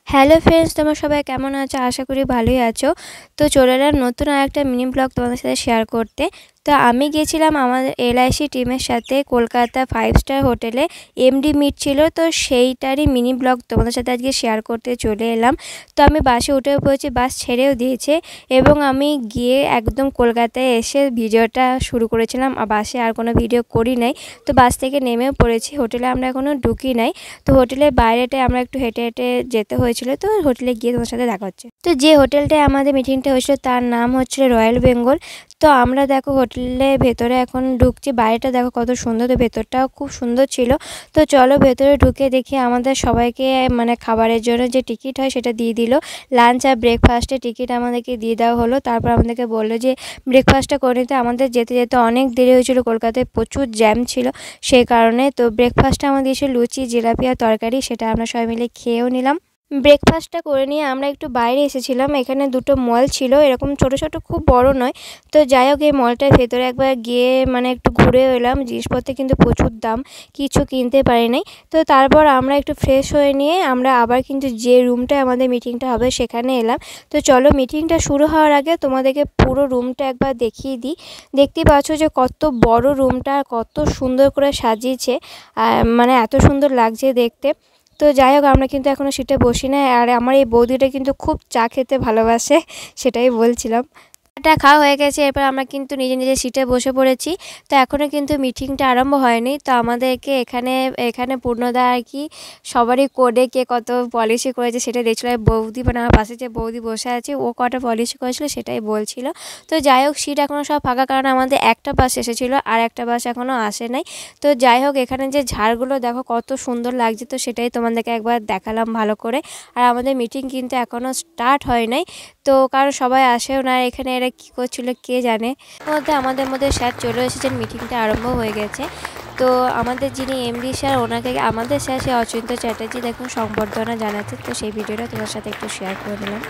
Hello friends, তোমরা সবাই কেমন আছো? আশা করি ভালোই আছো। তো চলে এলাম নতুন আরেকটা মিনি ব্লগ তোমাদের সাথে শেয়ার করতে। তো আমি গিয়েছিলাম আমাদের এলআইসি টিমের সাথে কলকাতা 5 স্টার হোটেলে এমডি মিট ছিল। তো সেইটারই মিনি ব্লগ তোমাদের সাথে আজকে শেয়ার করতে চলে এলাম। তো আমি বাসে উঠেও পড়েছি, বাস ছেড়েও দিয়েছে এবং আমি গিয়ে একদম কলকাতায় এসে ভিডিওটা শুরু করেছিলাম। বাসে আর কোনো ভিডিও করি নাই। তো বাস থেকে নেমেও পড়েছি। হোটেলে আমরা এখনও ঢুকি নাই। তো হোটেলের বাইরেটায় আমরা একটু হেঁটে হেঁটে যেতে হয়েছিল। তো হোটেলে গিয়ে তোমার সাথে দেখা হচ্ছে। তো যে হোটেলটায় আমাদের মিটিংটা হয়েছিল তার নাম হচ্ছে রয়্যাল বেঙ্গল। তো আমরা দেখো হোটেলের ভেতরে এখন ঢুকছি। বাইরেটা দেখো কত সুন্দর, তো ভেতরটাও খুব সুন্দর ছিল। তো চলো ভেতরে ঢুকে দেখি আমাদের সবাইকে মানে খাবারের জন্য যে টিকিট হয় সেটা দিয়ে দিল। লাঞ্চ আর ব্রেকফাস্টের টিকিট আমাদেরকে দিয়ে দেওয়া হলো। তারপর আমাদেরকে বললো যে ব্রেকফাস্টটা করে নিতে। আমাদের যেতে যেতে অনেক দেরি হয়েছিল, কলকাতায় প্রচুর জ্যাম ছিল সেই কারণে। তো ব্রেকফাস্টটা আমাদের দিয়েছিল লুচি, জিলাপি আর তরকারি। সেটা আমরা সবাই মিলে খেয়েও নিলাম। ব্রেকফাস্টটা করে নিয়ে আমরা একটু বাইরে এসেছিলাম। এখানে দুটো মল ছিল, এরকম ছোট ছোট, খুব বড় নয়। তো যাই হোক, এই মলটার ভেতরে একবার গিয়ে মানে একটু ঘুরে এলাম। জিনিসপত্রে কিন্তু প্রচুর দাম, কিছু কিনতে পারি নাই। তো তারপর আমরা একটু ফ্রেশ হয়ে নিয়ে আমরা আবার কিন্তু যে রুমটায় আমাদের মিটিংটা হবে সেখানে এলাম। তো চলো মিটিংটা শুরু হওয়ার আগে তোমাদেরকে পুরো রুমটা একবার দেখিয়ে দিই। দেখতেই পাচ্ছ যে কত বড় রুমটা, কত সুন্দর করে সাজিয়েছে, মানে এত সুন্দর লাগছে দেখতে। তো যাই হোক, আমরা কিন্তু এখনও সিটে বসি না। আর আমার এই বৌদিটা কিন্তু খুব চা খেতে ভালোবাসে, সেটাই বলছিলাম। চাটা খাওয়া হয়ে গেছে, এরপর আমরা কিন্তু নিজে নিজে সিটে বসে পড়েছি। তো এখনও কিন্তু মিটিংটা আরম্ভ হয়নি। তো আমাদেরকে এখানে এখানে পূর্ণদা আর কি সবারই কোডে কে কত পলিসি করেছে সেটা দেখছিল। বৌদি মানে আমার পাশে যে বৌদি বসে আছে ও কটা পলিসি করেছিল সেটাই বলছিল। তো যাই হোক, সিট এখনও সব ফাঁকা, কারণ আমাদের একটা বাস এসেছিলো আর একটা বাস এখনও আসে নাই। তো যাই হোক, এখানে যে ঝাড়গুলো দেখো কত সুন্দর লাগছে, তো সেটাই তোমাদেরকে একবার দেখালাম ভালো করে। আর আমাদের মিটিং কিন্তু এখনও স্টার্ট হয় নাই, তো কারণ সবাই আসেও না। এখানে এরা কী করছিল কে জানে। আমাদের মধ্যে স্যার চলে এসেছেন, মিটিংটা আরম্ভ হয়ে গেছে। তো আমাদের যিনি এমডি স্যার, ওনাকে আমাদের স্যার সে অচিন্ত চ্যাটার্জি দেখুন সংবর্ধনা জানাচ্ছে। তো সেই ভিডিওটা তোমার সাথে একটু শেয়ার করে নিলাম।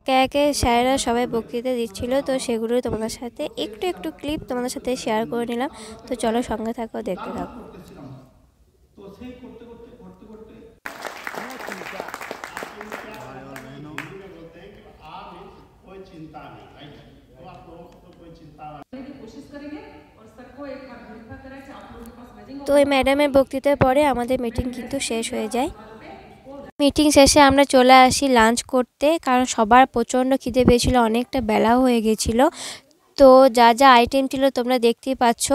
একে একে স্যারেরা সবাই বক্তৃতা দিচ্ছিল, তো সেগুলো তোমাদের সাথে একটু একটু ক্লিপ তোমাদের সাথে শেয়ার করে নিলাম। তো চলো সঙ্গে থাকো, দেখতে থাকো। তো এই ম্যাডামের বক্তৃতার পরে আমাদের মিটিং কিন্তু শেষ হয়ে যায়। মিটিং শেষে আমরা চলে আসি লাঞ্চ করতে, কারণ সবার প্রচণ্ড খিদে পেয়েছিল, অনেকটা বেলাও হয়ে গেছিলো। তো যা যা আইটেম ছিল তোমরা দেখতেই পাচ্ছ।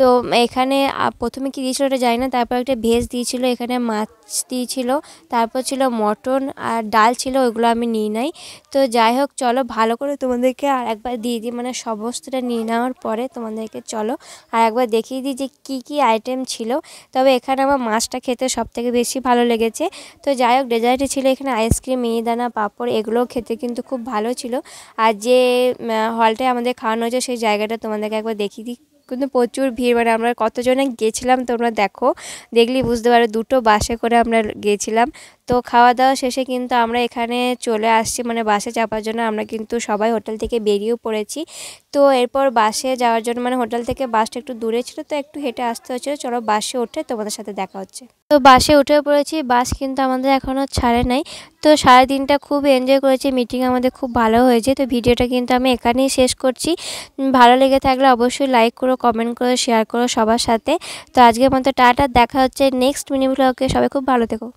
তো এখানে প্রথমে কি দিয়েছিল ওটা জানি না, তারপর একটা ভেজ দিয়েছিল, এখানে মাছ দিয়েছিল, তারপর ছিল মটন আর ডাল ছিল, ওইগুলো আমি নিই নাই। তো যাই হোক, চলো ভালো করে তোমাদেরকে আর একবার দিয়ে দিই, মানে সমস্তটা নিয়ে নেওয়ার পরে তোমাদেরকে চলো আর একবার দেখিয়ে দিই যে কী কী আইটেম ছিল। তবে এখানে আমার মাছটা খেতে সবথেকে বেশি ভালো লেগেছে। তো যাই হোক, ডেজার্টে ছিল এখানে আইসক্রিম, মিহিদানা, পাঁপড়, এগুলোও খেতে কিন্তু খুব ভালো ছিল। আর যে হলটায় আমাদের খাওয়ানো হয়েছে সেই জায়গাটা তোমাদেরকে একবার দেখিয়ে দিই। কিন্তু প্রচুর ভিড়, মানে আমরা কতজনে গেছিলাম তোমরা দেখো, দেখলেই বুঝতে পারো, দুটো বাসে করে আমরা গিয়েছিলাম। তো খাওয়া দাওয়া শেষে কিন্তু আমরা এখানে চলে আসছি, মানে বাসে চাপার জন্য আমরা কিন্তু সবাই হোটেল থেকে বেরিয়েও পড়েছি। তো এরপর বাসে যাওয়ার জন্য, মানে হোটেল থেকে বাসটা একটু দূরে ছিল, তো একটু হেঁটে আসতে হচ্ছিলো। চলো বাসে উঠে তোমাদের সাথে দেখা হচ্ছে। তো বাসে উঠে পড়েছি, বাস কিন্তু আমাদের এখনও ছাড়ে নাই। তো সারাদিনটা খুব এনজয় করেছি, মিটিং আমাদের খুব ভালো হয়েছে। তো ভিডিওটা কিন্তু আমি এখানেই শেষ করছি। ভালো লেগে থাকলে অবশ্যই লাইক করো, কমেন্ট করো, শেয়ার করো সবার সাথে। তো আজকের মতো টাটা, দেখা হচ্ছে নেক্সট মিনি ব্লগে। সবাই খুব ভালো থেকো।